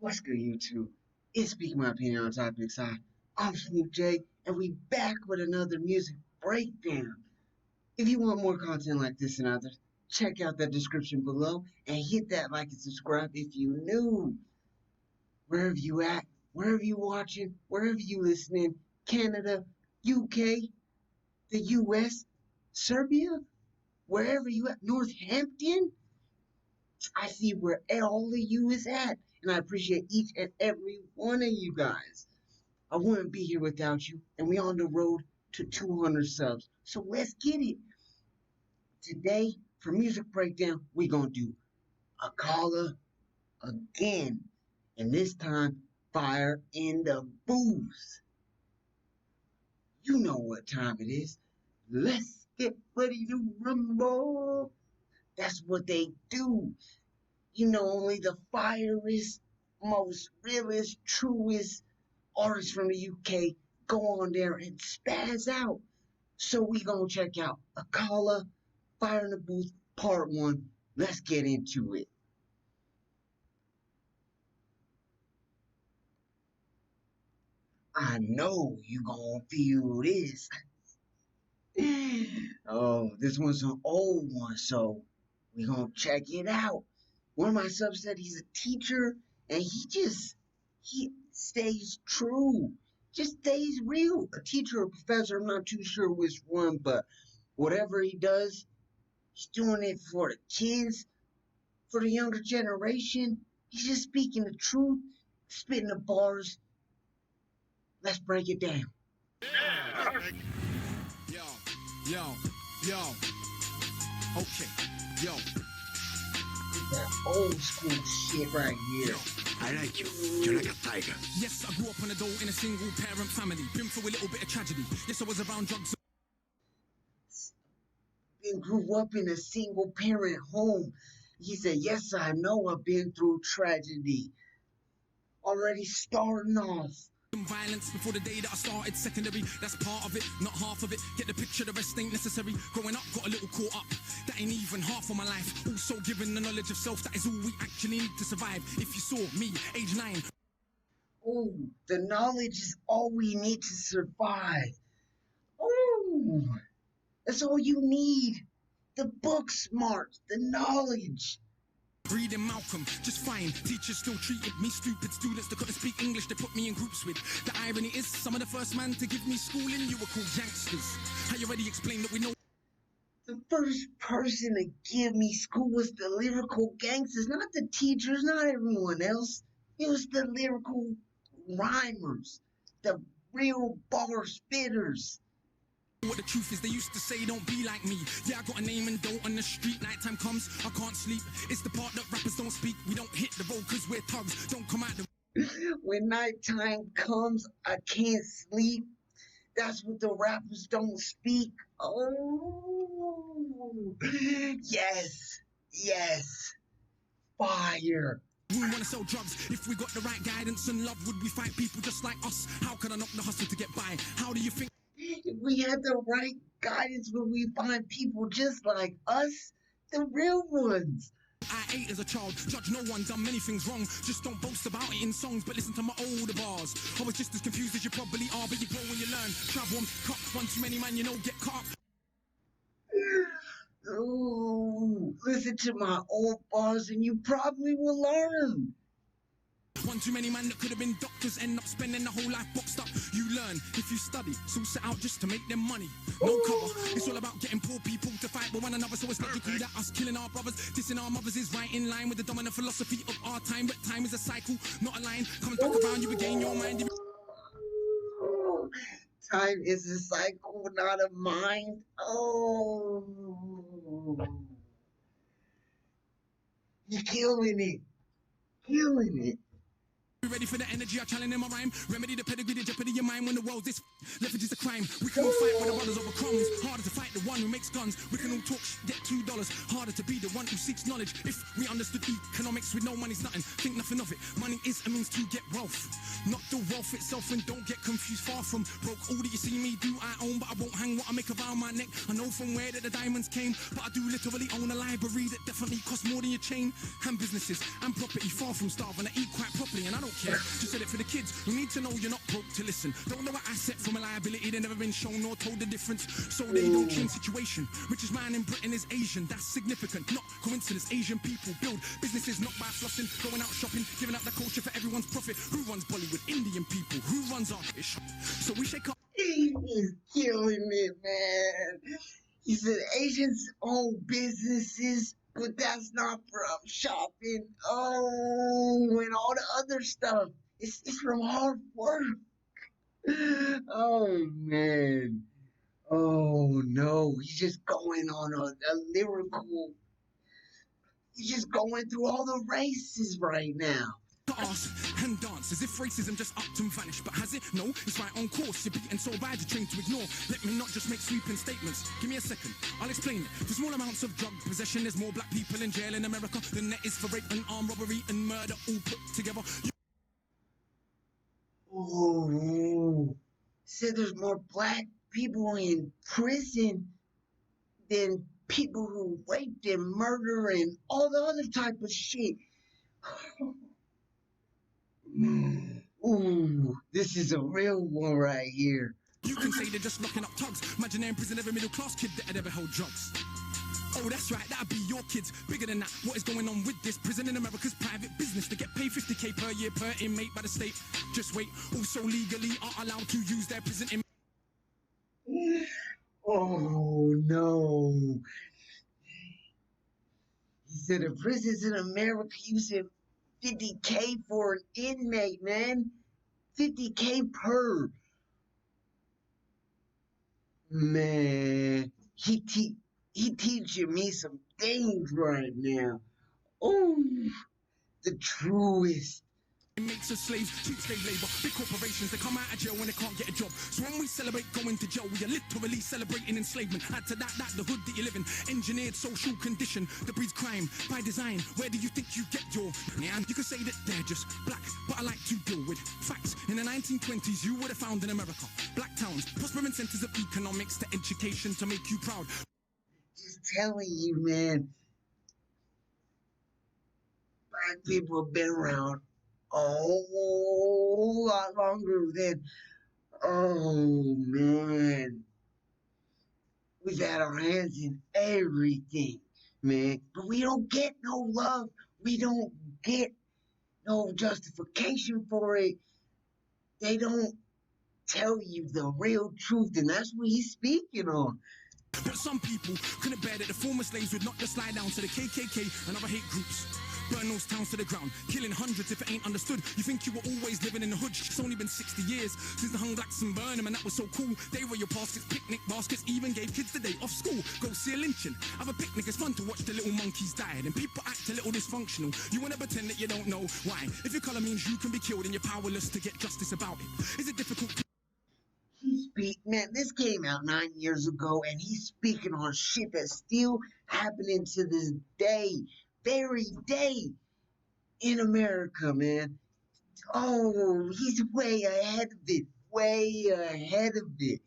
What's good, YouTube? It's Speaking My Opinion on Topics. I'm Smooth J, and we back with another music breakdown. If you want more content like this and others, check out the description below and hit that like and subscribe if you new. Wherever you at, wherever you watching, wherever you listening, Canada, UK, the US, Serbia, wherever you at, Northampton, I see where all of you is at, and I appreciate each and every one of you guys. I wouldn't be here without you, and we on the road to 200 subs. So let's get it. Today, for Music Breakdown, we gonna do Akala again, and this time, Fire in the Booth. You know what time it is. Let's get ready to rumble. That's what they do. You know, only the firest, most realest, truest artists from the UK go on there and spaz out. So we gonna check out Akala, Fire in the Booth, Part 1. Let's get into it. I know you gonna feel this. Oh, this one's an old one, so we gonna check it out. One of my subs said he's a teacher, and he stays true, just stays real. A teacher or professor, I'm not too sure which one, but whatever he does, he's doing it for the kids, for the younger generation. He's just speaking the truth, spitting the bars. Let's break it down. Yo, okay, yo. That old school shit right here. I like you. You're like a tiger. Yes, I grew up on a dole in a single parent family. Been through a little bit of tragedy. Yes, I was around drugs. And grew up in a single parent home. He said, yes, I know I've been through tragedy. Already starting off. Violence before the day that I started secondary. That's part of it, not half of it. Get the picture, the rest ain't necessary. Growing up, got a little caught up. That ain't even half of my life. Also given the knowledge of self, that is all we actually need to survive. If you saw me, age 9. Oh, the knowledge is all we need to survive. Oh, that's all you need. The book smarts, the knowledge. Reading Malcolm, just fine. Teachers still treated me stupid. Students that couldn't speak English, they put me in groups with. The irony is, some of the first man to give me schooling, you were called youngsters. How you already explained that we know. The first person to give me school was the lyrical gangsters, not the teachers, not everyone else. It was the lyrical rhymers, the real bar spitters. What the truth is, they used to say, don't be like me. Yeah, I got a name and don't on the street. Nighttime comes, I can't sleep. It's the part that rappers don't speak. We don't hit the road cause we're thugs. Don't come out the... When nighttime comes, I can't sleep. That's what the rappers don't speak. Oh, yes, yes, fire. We want to sell drugs. If we got the right guidance and love, would we fight people just like us? How can I knock the hustle to get by? How do you think? If we had the right guidance, would we find people just like us? The real ones. I ate as a child, judge no one, done many things wrong. Just don't boast about it in songs, but listen to my older bars. I was just as confused as you probably are, but you grow when you learn. Travel on, cut one too many, man, you know, get caught. Ooh, listen to my old bars and you probably will learn. One too many man that could have been doctors, end up spending the whole life boxed up. You learn if you study, so set out just to make them money. No cover, it's all about getting poor people to fight with one another. So it's logical that us killing our brothers, dissing our mothers is right in line with the dominant philosophy of our time. But time is a cycle, not a line. Comes back around, you regain your mind. Time is a cycle, not a mind. Oh, you're killing it, killing it. ready for the energy I challenge in my rhyme? Remedy the pedigree, the jeopardy of your mind when the world's this leverage is a crime. We can all fight with the brothers over crumbs. Harder to fight the one who makes guns. We can all talk get $2. Harder to be the one who seeks knowledge. If we understood economics with no money's nothing, think nothing of it. Money is a means to get wealth, not the wealth itself. And don't get confused, far from broke. All that you see me do I own, but I won't hang what I make around my neck. I know from where that the diamonds came, but I do literally own a library that definitely costs more than your chain. And businesses and property, far from starving. I eat quite properly and I don't care. Just said it for the kids who need to know you're not broke to listen. Don't know an asset from a liability, they've never been shown nor told the difference. So they don't change situation. Richest man in Britain is Asian, that's significant, not coincidence. Asian people build businesses not by flossing, going out shopping, giving up the culture for everyone's profit. Who runs Bollywood? Indian people. Who runs our ish? So we shake up. He is killing it, man. He said Asians own businesses, but that's not from shopping. Oh, and all the other stuff. It's from hard work. Oh, man. Oh, no. He's just going on a lyrical. He's just going through all the races right now. Ask and dance as if racism just upped and vanished. But has it? No, it's right on course. You're beaten so bad you're trained to ignore. Let me not just make sweeping statements. Give me a second, I'll explain it. For small amounts of drug possession, there's more black people in jail in America than there is for rape and armed robbery and murder all put together. Oh, said there's more black people in prison than people who raped and murder and all the other type of shit. Ooh, this is a real one right here. You can say they're just locking up thugs. Imagine they're in prison, every middle class kid that had ever held drugs. Oh, that's right, that'd be your kids. Bigger than that, what is going on with this? Prison in America's private business. They get paid $50K per year per inmate by the state. Just wait, also legally are allowed to use their prison inmate. Oh, no. He said the prisons in America using $50K for an inmate, man. $50K per. Man, he teaching me some things right now. Oh, the truest. Inmates are slaves, cheap slave labor, big corporations, they come out of jail when they can't get a job. So when we celebrate going to jail, we are literally celebrating enslavement. Add to that, the hood that you live in, engineered social condition that breeds crime by design. Where do you think you get your man? You can say that they're just black, but I like to deal with facts. In the 1920s, you would have found in America black towns, prospering centers of economics to education to make you proud. Just telling you, man, black people have been around a whole lot longer than, oh man, we've had our hands in everything, man, but we don't get no love. We don't get no justification for it. They don't tell you the real truth, and that's what he's speaking on. But some people couldn't bear that the former slaves would not just slide down to the KKK and other hate groups. Burn those towns to the ground, killing hundreds if it ain't understood. You think you were always living in the hood? It's only been 60 years since the hung blacks and burned them, and that was so cool. They were your baskets, picnic baskets, even gave kids the day off school. Go see a lynching, have a picnic, it's fun to watch the little monkeys die. And people act a little dysfunctional. You wanna pretend that you don't know why. If your colour means you can be killed and you're powerless to get justice about it, is it difficult to Man, this came out 9 years ago, and he's speaking on shit that's still happening to this day, very day in America, man. Oh, he's way ahead of it, way ahead of it.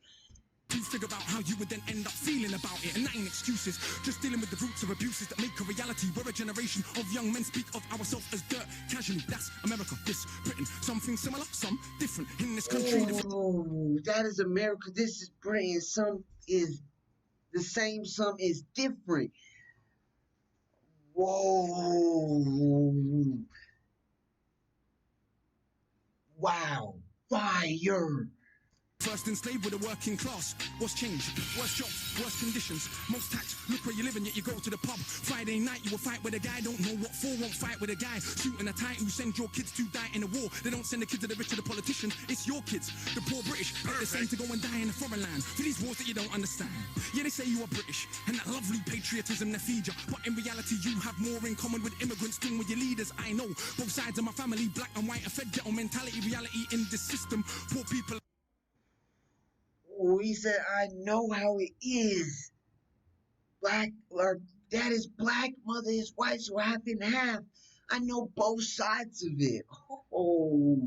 You figure out how you would then end up feeling about it, and that ain't excuses, just dealing with the roots of abuses that make a reality. We're a generation of young men speak of ourselves as dirt casually. That's America, this Britain. Something similar, some different in this country. Oh, that is America, this is Britain. Some is the same, some is different. Whoa. Wow, fire. first enslaved with the working class. What's changed? Worse jobs, worse conditions, most tax. Look where you're living, yet you go to the pub. Friday night, you will fight with a guy, don't know what for, won't fight with a guy. Suit and a tie, who send your kids to die in a war. They don't send the kids to the rich or the politicians, it's your kids. The poor British, they're the same to go and die in a foreign land. For these wars that you don't understand. Yeah, they say you are British, and that lovely patriotism they feed you. But in reality, you have more in common with immigrants than with your leaders. I know, both sides of my family, black and white, a fed ghetto mentality, reality in this system. Poor people. Oh, he said, I know how it is. Black, our dad is black, mother is white, so half and half. I know both sides of it. Oh.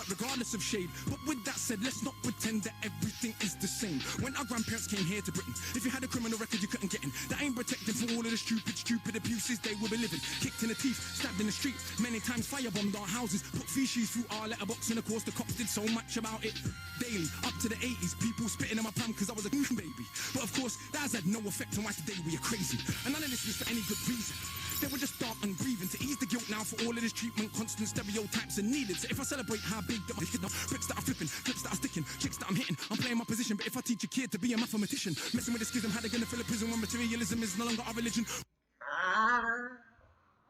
Regardless of shade, but with that said, let's not pretend that everything is the same. When our grandparents came here to Britain, if you had a criminal record you couldn't get in. That ain't protected from all of the stupid abuses they will be living. Kicked in the teeth, stabbed in the street, many times firebombed our houses, put feces through our letterbox, and of course the cops did so much about it. Daily, up to the 80s, people spitting in my palm because I was a baby. But of course, that has had no effect on why today we are crazy. And none of this was for any good reason. They were just dark and grieving to ease the guilt now for all of this treatment, constant stereotypes are needed. So if I celebrate how big that my kid, bricks that are flipping, clips that are sticking, chicks that I'm hitting, I'm playing my position. But if I teach a kid to be a mathematician, messing with the schism, how they gonna fill a prison when materialism is no longer our religion?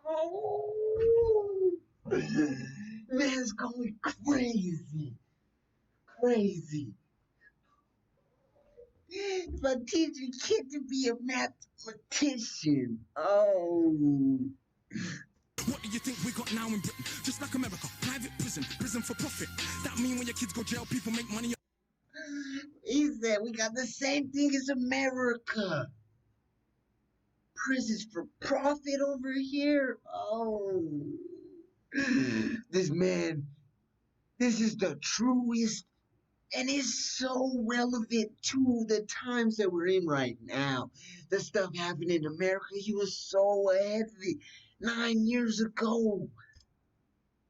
Oh. Man's going crazy. Crazy. If I teach a kid to be a mathematician. Oh. What do you think we got now in Britain? Just like America, private prison, prison for profit. That mean when your kids go jail, people make money. He said we got the same thing as America. Prisons for profit over here. Oh. This man, this is the truest, and it's so relevant to the times that we're in right now. The stuff happened in America, he was so heavy 9 years ago.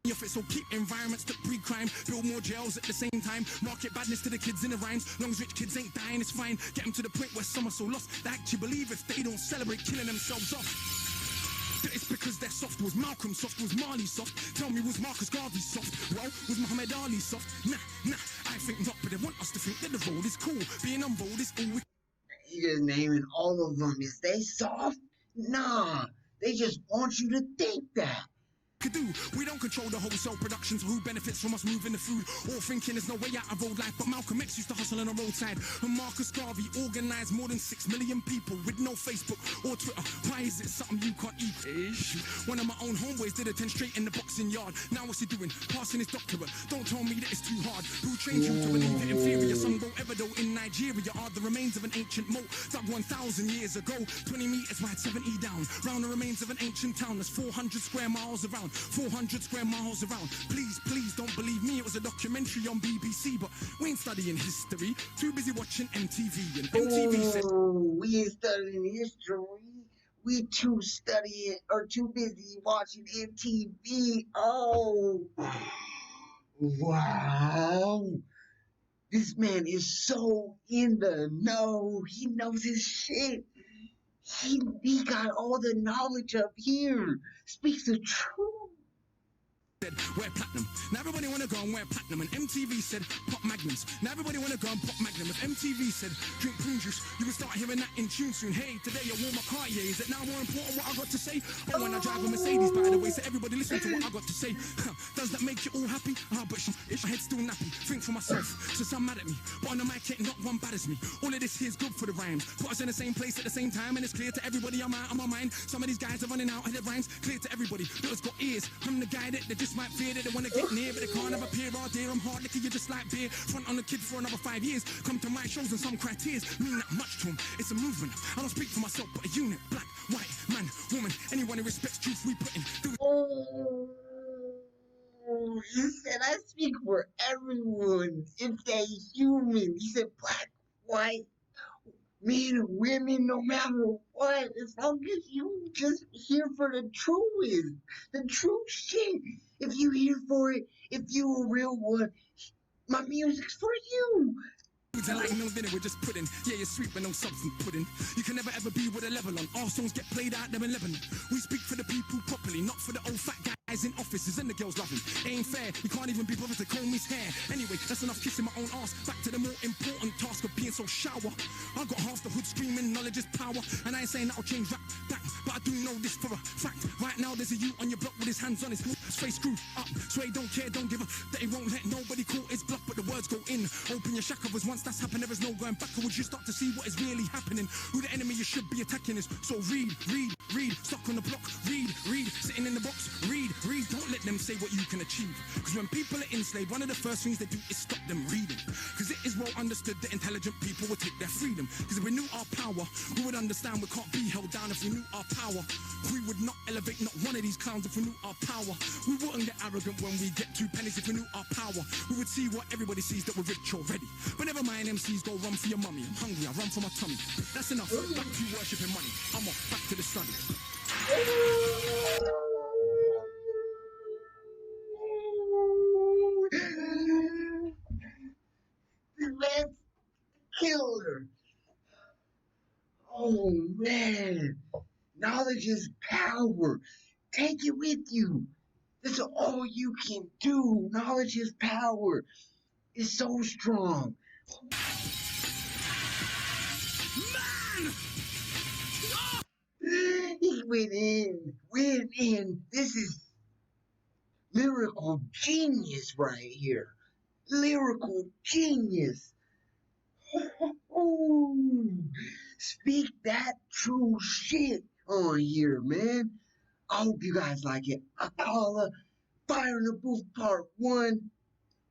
So keep environments that pre-crime, build more jails at the same time, market badness to the kids in the rhymes. Long as rich kids ain't dying, it's fine. Get them to the point where some are so lost they actually believe if they don't celebrate killing themselves off. It's because they're soft. Was Malcolm soft? Was Marley soft? Tell me, was Marcus Garvey soft? Well, was Muhammad Ali soft? Nah, I think not, but they want us to think that the road is cool. Being on road is all we... He just naming all of them. Is they soft? Nah, they just want you to think that. Could do. We don't control the wholesale production, so who benefits from us moving the food or thinking there's no way out of road life? But Malcolm X used to hustle on the roadside, and Marcus Garvey organized more than 6 million people with no Facebook or Twitter. Why is it something you can't eat? One of my own homeboys did attend straight in the boxing yard. Now what's he doing? Passing his doctorate. Don't tell me that it's too hard. Who trained you to believe it inferior? Some go Ever in Nigeria are the remains of an ancient moat dug 1,000 years ago. 20 meters wide, 70 down. Round the remains of an ancient town that's 400 square miles around. 400 square miles around. Please don't believe me, it was a documentary on BBC, but we ain't studying history, too busy watching MTV. And MTV said, we ain't studying history, we too studying or too busy watching MTV. Oh, wow, this man is so in the know. He knows his shit. He got all the knowledge up here. Speaks the truth. Said, wear platinum. Now everybody wanna go and wear platinum. And MTV said, pop magnums. Now everybody wanna go and pop magnum. If MTV said, drink prune juice, you will start hearing that in tune soon. Hey, today I wore my Cartier. Is it now more important what I got to say? Oh, when I drive a Mercedes, by the way, so everybody listen to what I got to say. Does that make you all happy? But my head's still nappy. Think for myself, so some mad at me. But on the mic, ain't not one bad as me. All of this here's good for the rhymes. Put us in the same place at the same time, and it's clear to everybody I'm out of my mind. Some of these guys are running out of their rhymes. Clear to everybody that has got ears. I'm the guy that they just might fear that they wanna get near, but they can't have a peer all day. I'm hard liquor, you just like beer. Front on the kid for another 5 years. Come to my shows and some criteria mean that much to them. It's a movement. I don't speak for myself, but a unit. Black, white, man, woman. Anyone who respects truth, we put in. Oh, he said I speak for everyone. If they human, he said black, white, men, women, no matter what, as long as you just here for the true shit. If you here for it, if you a real one, my music's for you. Like no dinner, we're just pudding. Yeah, you're sweet but no substance pudding. You can never ever be with a level on. Our songs get played out there in Lebanon. We speak for the people properly, not for the old fat guy guys in offices and the girls love him. It ain't fair, he can't even be bothered to comb his hair. Anyway, that's enough kissing my own ass. Back to the more important task of being so shower. I got half the hood screaming, knowledge is power. And I ain't saying that'll change rap, that, but I do know this for a fact. Right now there's a you on your block with his hands on his face screwed up. So he don't care, don't give a that he won't let nobody call his bluff, but the words go in. Open your shackles, once that's happened, there is no going backwards. You start to see what is really happening. Who the enemy you should be attacking is. So read, stuck on the block, read, sitting in the box, read, don't let them say what you can achieve. Because when people are enslaved, one of the first things they do is stop them reading. Because it is well understood that intelligent people will take their freedom. Because if we knew our power, we would understand we can't be held down. If we knew our power, we would not elevate not one of these clowns. If we knew our power, we wouldn't get arrogant when we get 2 pennies. If we knew our power, we would see what everybody sees, that we're rich already. But never mind, MCs go run for your mummy. I'm hungry, I run for my tummy. That's enough, back to worshipping money. I'm off, back to the study. Let's kill her. Oh man, knowledge is power. Take it with you. This is all you can do. Knowledge is power. It's so strong. Man! He went in. This is lyrical genius right here. Lyrical genius. Speak that true shit on here, man. I hope you guys like it. Akala, Fire in the Booth Part 1.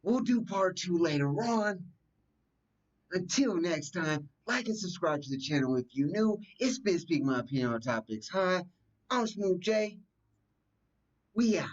We'll do Part 2 later on. Until next time, like and subscribe to the channel if you're new. It's been Speak My Opinion on Topics. Hi, I'm Smooth J. We out.